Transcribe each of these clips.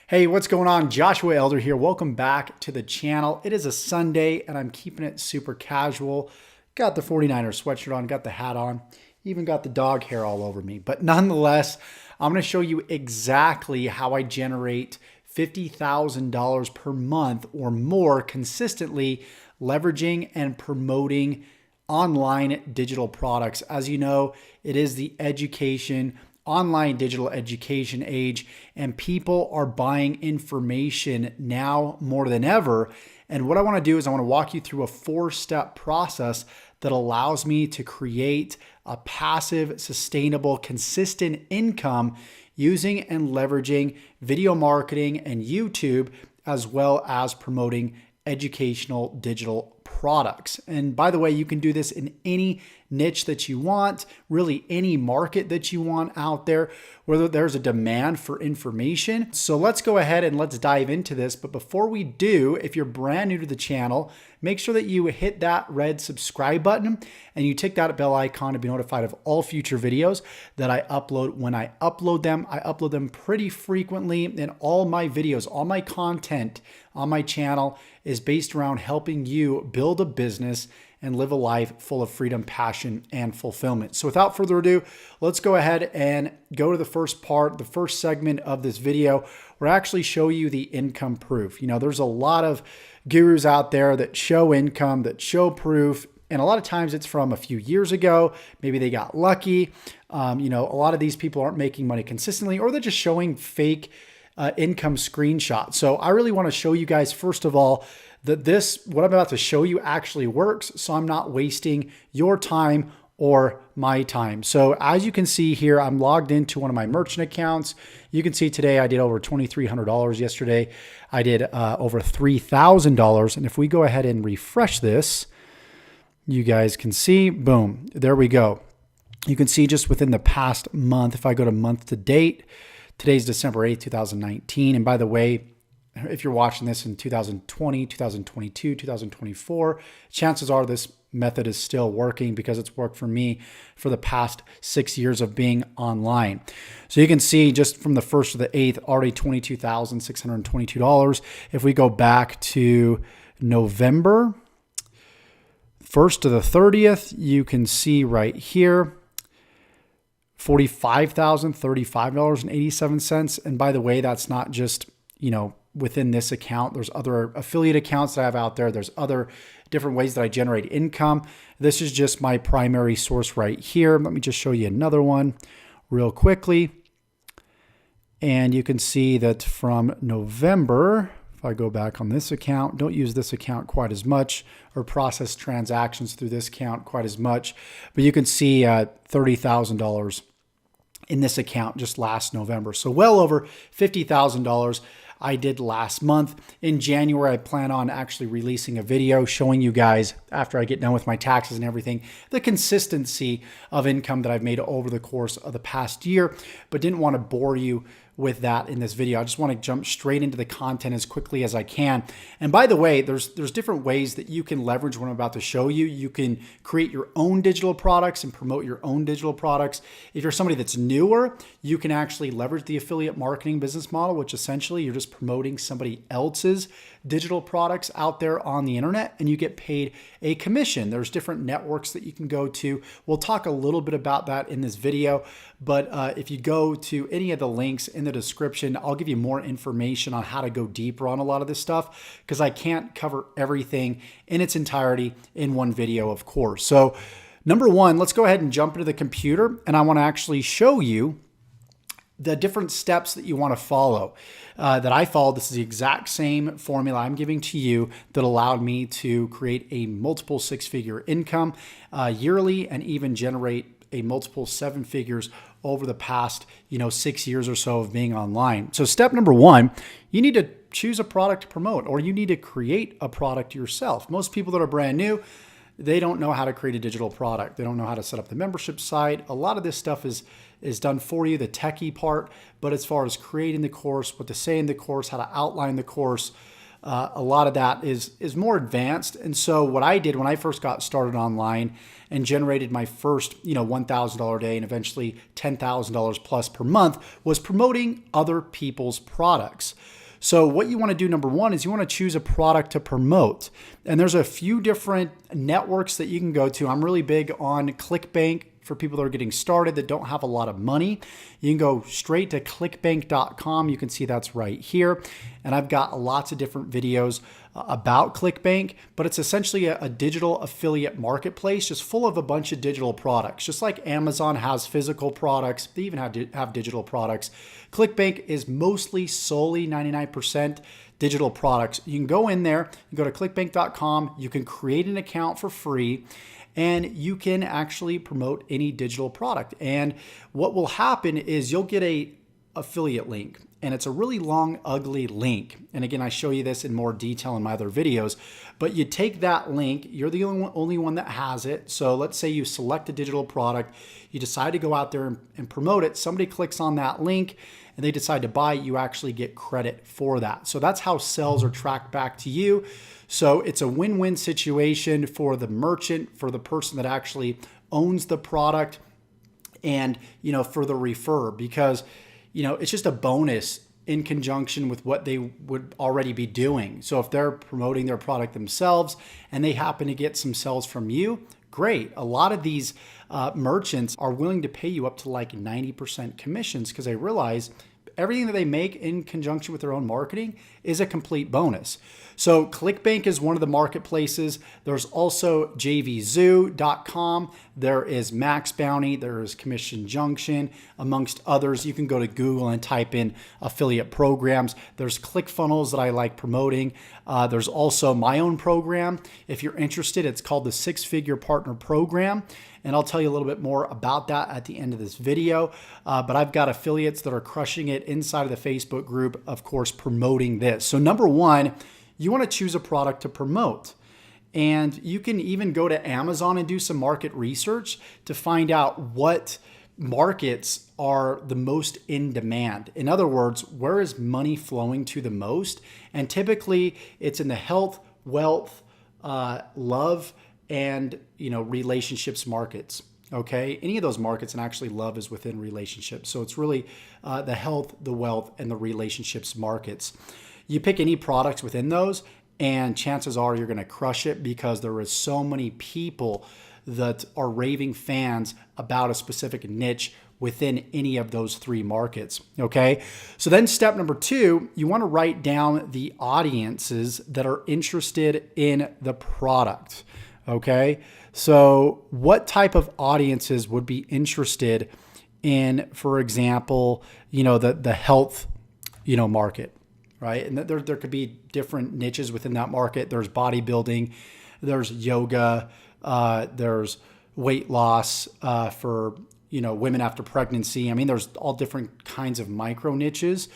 Hey, what's going on? Joshua Elder here. Welcome back to the channel. It is a Sunday and I'm keeping it super casual. Got the 49ers sweatshirt on, got the hat on, even got the dog hair all over me. But nonetheless, I'm going to show you exactly how I generate $50,000 per month or more consistently leveraging and promoting online digital products. As you know, it is the online digital education age, and people are buying information now more than ever. And what I want to do is I want to walk you through a 4-step process that allows me to create a passive, sustainable, consistent income using and leveraging video marketing and YouTube, as well as promoting educational digital products. And by the way, you can do this in any niche that you want, really any market that you want out there, whether there's a demand for information. So let's go ahead and let's dive into this. But before we do, if you're brand new to the channel, make sure that you hit that red subscribe button and you tick that bell icon to be notified of all future videos that I upload. When I upload them pretty frequently, and all my videos, all my content on my channel is based around helping you build a business and live a life full of freedom, passion, and fulfillment. So without further ado, let's go ahead and go to the first part, the first segment of this video, where I actually show you the income proof. You know, there's a lot of gurus out there that show income, that show proof, and a lot of times it's from a few years ago. Maybe they got lucky. A lot of these people aren't making money consistently, or they're just showing fake income screenshots. So I really want to show you guys, first of all, that what I'm about to show you actually works, so I'm not wasting your time or my time. So as you can see here, I'm logged into one of my merchant accounts. You can see today I did over $2,300. Yesterday I did over $3,000. And if we go ahead and refresh this, you guys can see, boom, there we go. You can see just within the past month, if I go to month to date, today's December 8th, 2019. And by the way, if you're watching this in 2020, 2022, 2024, chances are this method is still working because it's worked for me for the past 6 years of being online. So you can see just from the 1st to the 8th, already $22,622. If we go back to November 1st to the 30th, you can see right here, $45,035.87. And by the way, that's not just, within this account. There's other affiliate accounts that I have out there. There's other different ways that I generate income. This is just my primary source right here. Let me just show you another one real quickly. And you can see that from November, if I go back on this account, don't use this account quite as much or process transactions through this account quite as much, but you can see $30,000 in this account just last November. So well over $50,000 I did last month. In January, I plan on actually releasing a video showing you guys, after I get done with my taxes and everything, the consistency of income that I've made over the course of the past year, but didn't want to bore you with that in this video. I just want to jump straight into the content as quickly as I can. And by the way, there's different ways that you can leverage what I'm about to show you. You can create your own digital products and promote your own digital products. If you're somebody that's newer, you can actually leverage the affiliate marketing business model, which essentially you're just promoting somebody else's digital products out there on the internet, and you get paid a commission. There's different networks that you can go to. We'll talk a little bit about that in this video, but if you go to any of the links in the description, I'll give you more information on how to go deeper on a lot of this stuff, because I can't cover everything in its entirety in one video, of course. So number one, let's go ahead and jump into the computer, and I want to actually show you the different steps that you want to follow that I followed. This is the exact same formula I'm giving to you that allowed me to create a multiple 6-figure income yearly, and even generate a multiple 7 figures over the past 6 years or so of being online. So step number one, you need to choose a product to promote, or you need to create a product yourself. Most people that are brand new, they don't know how to create a digital product. They don't know how to set up the membership site. A lot of this stuff is done for you, the techie part, but as far as creating the course, what to say in the course, how to outline the course, a lot of that is more advanced. And so what I did when I first got started online and generated my first, $1,000 a day and eventually $10,000 plus per month was promoting other people's products. So what you want to do, number one, is you want to choose a product to promote. And there's a few different networks that you can go to. I'm really big on ClickBank for people that are getting started that don't have a lot of money. You can go straight to clickbank.com. You can see that's right here. And I've got lots of different videos about ClickBank, but it's essentially a digital affiliate marketplace just full of a bunch of digital products. Just like Amazon has physical products, they even have digital products. ClickBank is mostly solely 99% digital products. You can go in there, you go to clickbank.com, you can create an account for free, and you can actually promote any digital product. And what will happen is you'll get a affiliate link, and it's a really long, ugly link. And again, I show you this in more detail in my other videos, but you take that link, you're the only one that has it. So let's say you select a digital product, you decide to go out there and promote it. Somebody clicks on that link and they decide to buy it, you actually get credit for that. So that's how sales are tracked back to you. So it's a win-win situation for the merchant, for the person that actually owns the product, and for the referrer, because it's just a bonus in conjunction with what they would already be doing. So if they're promoting their product themselves and they happen to get some sales from you, great. A lot of these merchants are willing to pay you up to like 90% commissions because they realize everything that they make in conjunction with their own marketing is a complete bonus. So ClickBank is one of the marketplaces. There's also jvzoo.com. There is Max Bounty. There is Commission Junction, amongst others. You can go to Google and type in affiliate programs. There's ClickFunnels that I like promoting. There's also my own program. If you're interested, it's called the Six Figure Partner Program. And I'll tell you a little bit more about that at the end of this video. But I've got affiliates that are crushing it inside of the Facebook group, of course, promoting this. So number one, you want to choose a product to promote. And you can even go to Amazon and do some market research to find out what markets are the most in demand. In other words, where is money flowing to the most? And typically it's in the health, wealth, love, and relationships markets. Okay, any of those markets, and actually love is within relationships. So it's really the health, the wealth, and the relationships markets. You pick any products within those, and chances are you're going to crush it because there is so many people that are raving fans about a specific niche within any of those three markets. Okay, so then step number two, you want to write down the audiences that are interested in the product. Okay, so what type of audiences would be interested in, for example, the health, market, right? And there could be different niches within that market. There's bodybuilding, there's yoga, there's weight loss for women after pregnancy. I mean, there's all different kinds of micro niches.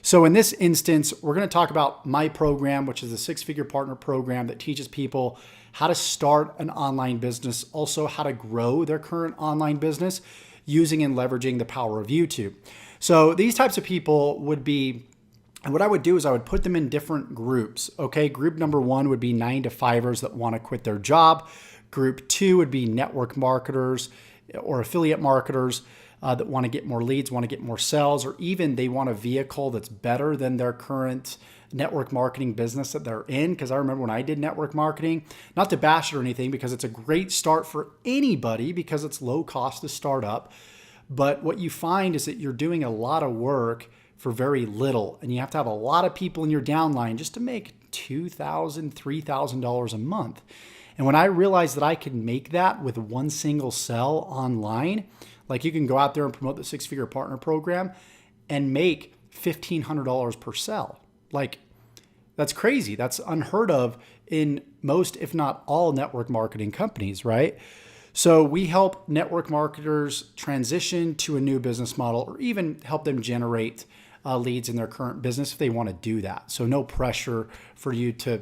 So in this instance, we're going to talk about my program, which is a six-figure partner program that teaches people how to start an online business, also how to grow their current online business using and leveraging the power of YouTube. So these types of people would be, and what I would do is I would put them in different groups. Okay, group number one would be 9-to-5ers that want to quit their job. Group two would be network marketers or affiliate marketers that want to get more leads, want to get more sales, or even they want a vehicle that's better than their current network marketing business that they're in. Because I remember when I did network marketing, not to bash it or anything, because it's a great start for anybody because it's low cost to start up. But what you find is that you're doing a lot of work for very little, and you have to have a lot of people in your downline just to make $2,000, $3,000 a month. And when I realized that I could make that with one single sell online, like you can go out there and promote the six-figure partner program and make $1,500 per sell. Like, that's crazy. That's unheard of in most, if not all, network marketing companies, right? So we help network marketers transition to a new business model, or even help them generate leads in their current business if they want to do that. So no pressure for you to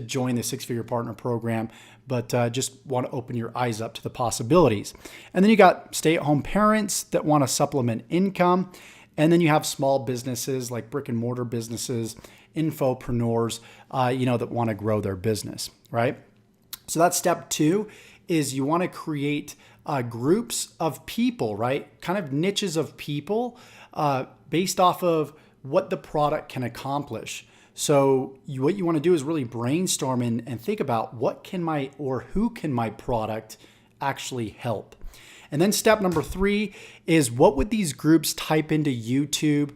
join the six-figure partner program, but just want to open your eyes up to the possibilities. And then you got stay-at-home parents that want to supplement income. And then you have small businesses like brick and mortar businesses, infopreneurs, that want to grow their business, right? So that's step two, is you want to create groups of people, right? Kind of niches of people based off of what the product can accomplish. So what you want to do is really brainstorm and think about what can my or who can my product actually help. And then step number 3 is what would these groups type into YouTube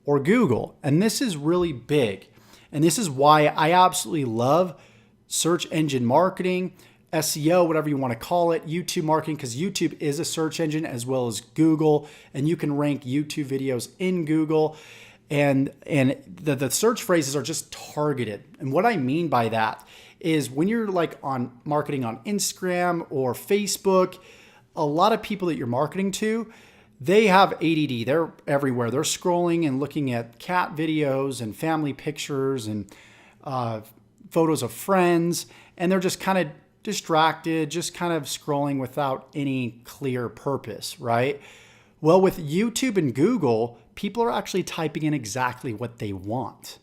or Google? And this is really big. And this is why I absolutely love search engine marketing, SEO, whatever you want to call it, YouTube marketing, because YouTube is a search engine as well as Google, and you can rank YouTube videos in Google. And the search phrases are just targeted. And what I mean by that is when you're like on marketing on Instagram or Facebook, a lot of people that you're marketing to, they have ADD. They're everywhere. They're scrolling and looking at cat videos and family pictures and photos of friends, and they're just kind of distracted, just kind of scrolling without any clear purpose, right? Well, with YouTube and Google, people are actually typing in exactly what they want.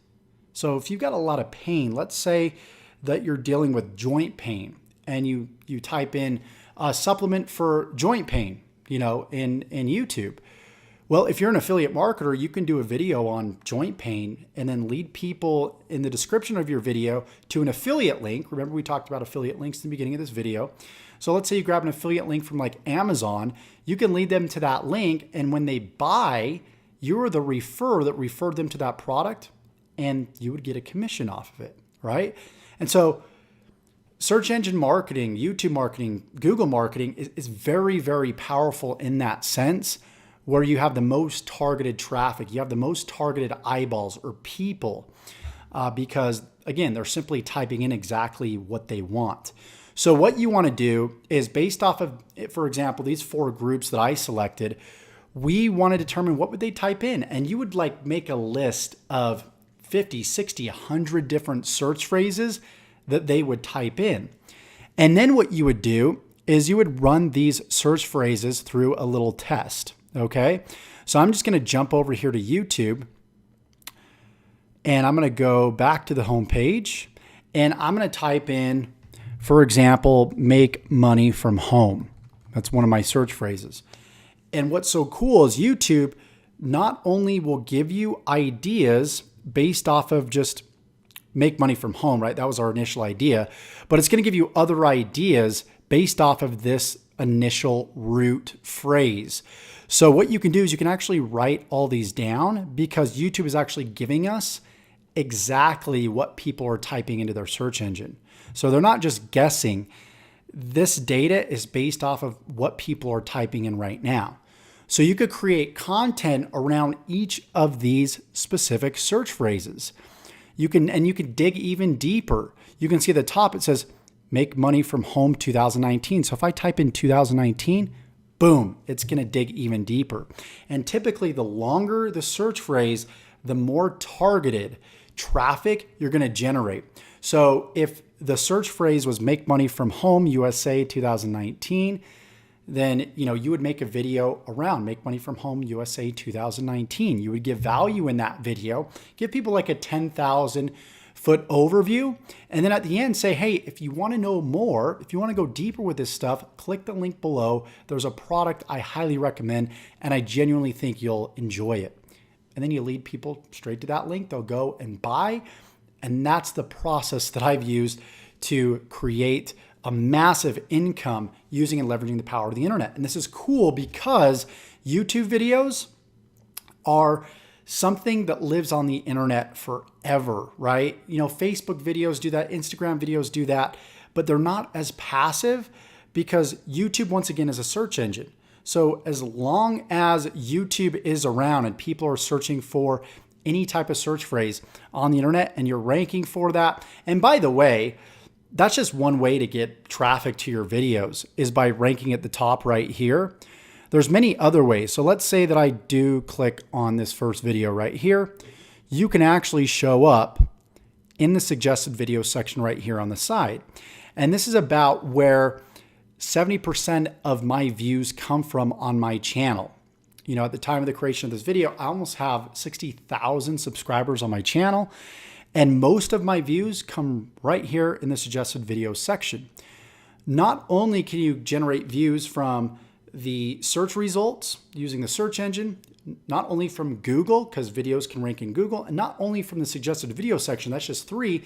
So if you've got a lot of pain, let's say that you're dealing with joint pain and you type in a supplement for joint pain, in YouTube. Well, if you're an affiliate marketer, you can do a video on joint pain and then lead people in the description of your video to an affiliate link. Remember, we talked about affiliate links in the beginning of this video. So let's say you grab an affiliate link from like Amazon, you can lead them to that link. And when they buy, you're the referrer that referred them to that product, and you would get a commission off of it, right? And so search engine marketing, YouTube marketing, Google marketing is very, very powerful in that sense, where you have the most targeted traffic, you have the most targeted eyeballs or people, because again, they're simply typing in exactly what they want. So what you want to do is based off of, for example, these 4 groups that I selected, we want to determine what would they type in. And you would like make a list of 50, 60, 100 different search phrases that they would type in. And then what you would do is you would run these search phrases through a little test. Okay. So I'm just going to jump over here to YouTube, and I'm going to go back to the home page, and I'm going to type in, for example, make money from home. That's one of my search phrases. And what's so cool is YouTube not only will give you ideas based off of just make money from home, right? That was our initial idea, but it's going to give you other ideas based off of this initial root phrase. So what you can do is you can actually write all these down, because YouTube is actually giving us exactly what people are typing into their search engine. So they're not just guessing. This data is based off of what people are typing in right now. So you could create content around each of these specific search phrases. You can dig even deeper. You can see at the top, it says, make money from home 2019. So if I type in 2019, boom, it's going to dig even deeper. And typically the longer the search phrase, the more targeted traffic you're going to generate. So if the search phrase was make money from home USA 2019, then you would make a video around make money from home USA 2019. You would give value in that video, give people like a 10,000 foot overview, and then at the end say, hey, if you want to know more, if you want to go deeper with this stuff, click the link below. There's a product I highly recommend, and I genuinely think you'll enjoy it. And then you lead people straight to that link. They'll go and buy. And that's the process that I've used to create a massive income using and leveraging the power of the internet. And this is cool because YouTube videos are something that lives on the internet forever, right? Facebook videos do that, Instagram videos do that, but they're not as passive because YouTube, once again, is a search engine. So as long as YouTube is around and people are searching for any type of search phrase on the internet and you're ranking for that, and by the way, that's just one way to get traffic to your videos is by ranking at the top right here. There's many other ways. So let's say that I do click on this first video right here. You can actually show up in the suggested video section right here on the side. And this is about where 70% of my views come from on my channel. At the time of the creation of this video, I almost have 60,000 subscribers on my channel. And most of my views come right here in the suggested video section. Not only can you generate views from the search results using the search engine, not only from Google, because videos can rank in Google, and not only from the suggested video section, that's just 3,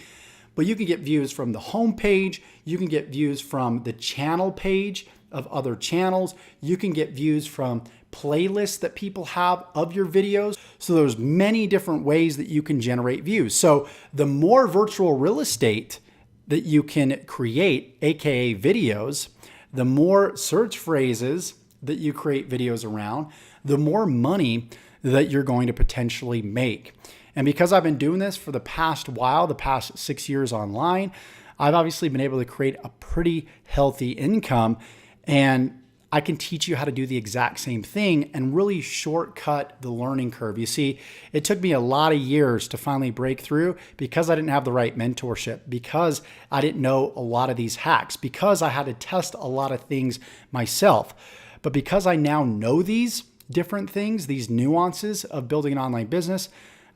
but you can get views from the home page. You can get views from the channel page of other channels. You can get views from playlists that people have of your videos. So there's many different ways that you can generate views. So the more virtual real estate that you can create, AKA videos, the more search phrases that you create videos around, the more money that you're going to potentially make. And because I've been doing this for the past while, the past 6 years online, I've obviously been able to create a pretty healthy income, and I can teach you how to do the exact same thing and really shortcut the learning curve. You see, it took me a lot of years to finally break through because I didn't have the right mentorship, because I didn't know a lot of these hacks, because I had to test a lot of things myself. But because I now know these different things, these nuances of building an online business,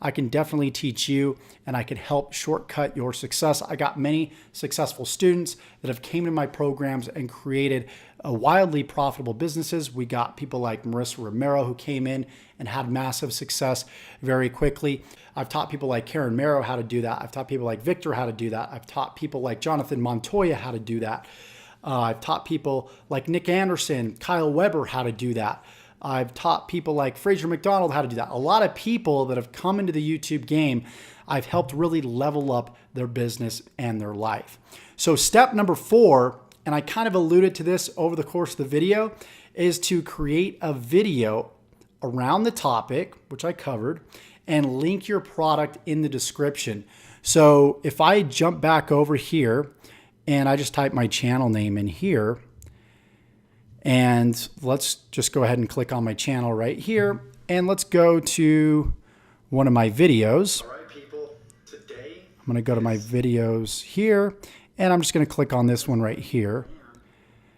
I can definitely teach you, and I can help shortcut your success. I got many successful students that have came to my programs and created wildly profitable businesses. We got people like Marissa Romero who came in and had massive success very quickly. I've taught people like Karen Merrow how to do that. I've taught people like Victor how to do that. I've taught people like Jonathan Montoya how to do that. I've taught people like Nick Anderson, Kyle Weber how to do that. I've taught people like Fraser McDonald how to do that. A lot of people that have come into the YouTube game, I've helped really level up their business and their life. So step number 4, and I kind of alluded to this over the course of the video, is to create a video around the topic, which I covered, and link your product in the description. So if I jump back over here and I just type my channel name in here, and let's just go ahead and click on my channel right here. And let's go to one of my videos. All right, people, today I'm going to go to my videos here, and I'm just going to click on this one right here.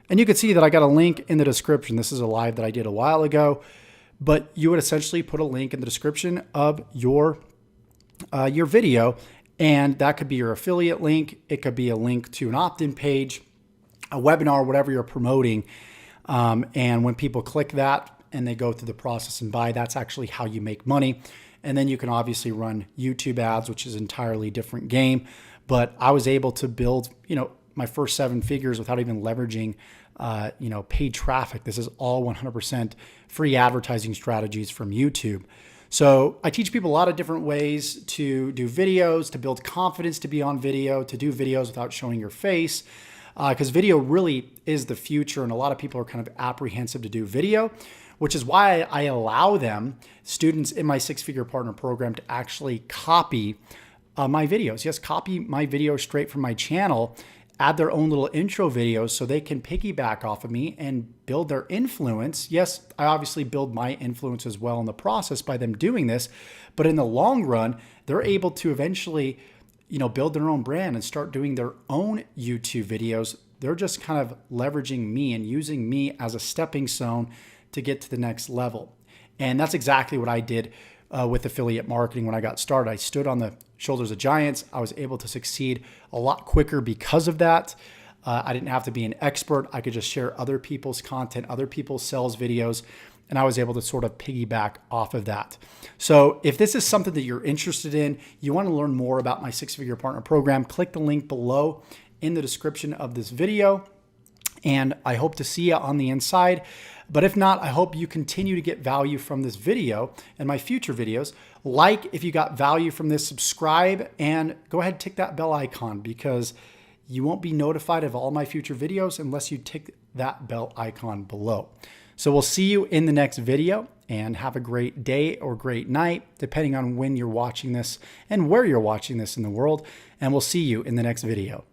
And you can see that I got a link in the description. This is a live that I did a while ago, but you would essentially put a link in the description of your video, and that could be your affiliate link. It could be a link to an opt-in page, a webinar, whatever you're promoting. And when people click that and they go through the process and buy, that's actually how you make money. And then you can obviously run YouTube ads, which is an entirely different game. But I was able to build, my first 7 figures without even leveraging, paid traffic. This is all 100% free advertising strategies from YouTube. So I teach people a lot of different ways to do videos, to build confidence to be on video, to do videos without showing your face. Because video really is the future, and a lot of people are kind of apprehensive to do video, which is why I allow them, students in my 6-figure partner program, to actually copy my videos. Yes, copy my videos straight from my channel, add their own little intro videos so they can piggyback off of me and build their influence. Yes, I obviously build my influence as well in the process by them doing this, but in the long run, they're able to eventually build their own brand and start doing their own YouTube videos. They're just kind of leveraging me and using me as a stepping stone to get to the next level. And that's exactly what I did with affiliate marketing when I got started. I stood on the shoulders of giants. I was able to succeed a lot quicker because of that. I didn't have to be an expert. I could just share other people's content, other people's sales videos, and I was able to sort of piggyback off of that. So if this is something that you're interested in, you want to learn more about my 6-figure partner program, click the link below in the description of this video. And I hope to see you on the inside. But if not, I hope you continue to get value from this video and my future videos. Like if you got value from this, subscribe, and go ahead and tick that bell icon, because you won't be notified of all my future videos unless you tick that bell icon below. So we'll see you in the next video, and have a great day or great night, depending on when you're watching this and where you're watching this in the world. And we'll see you in the next video.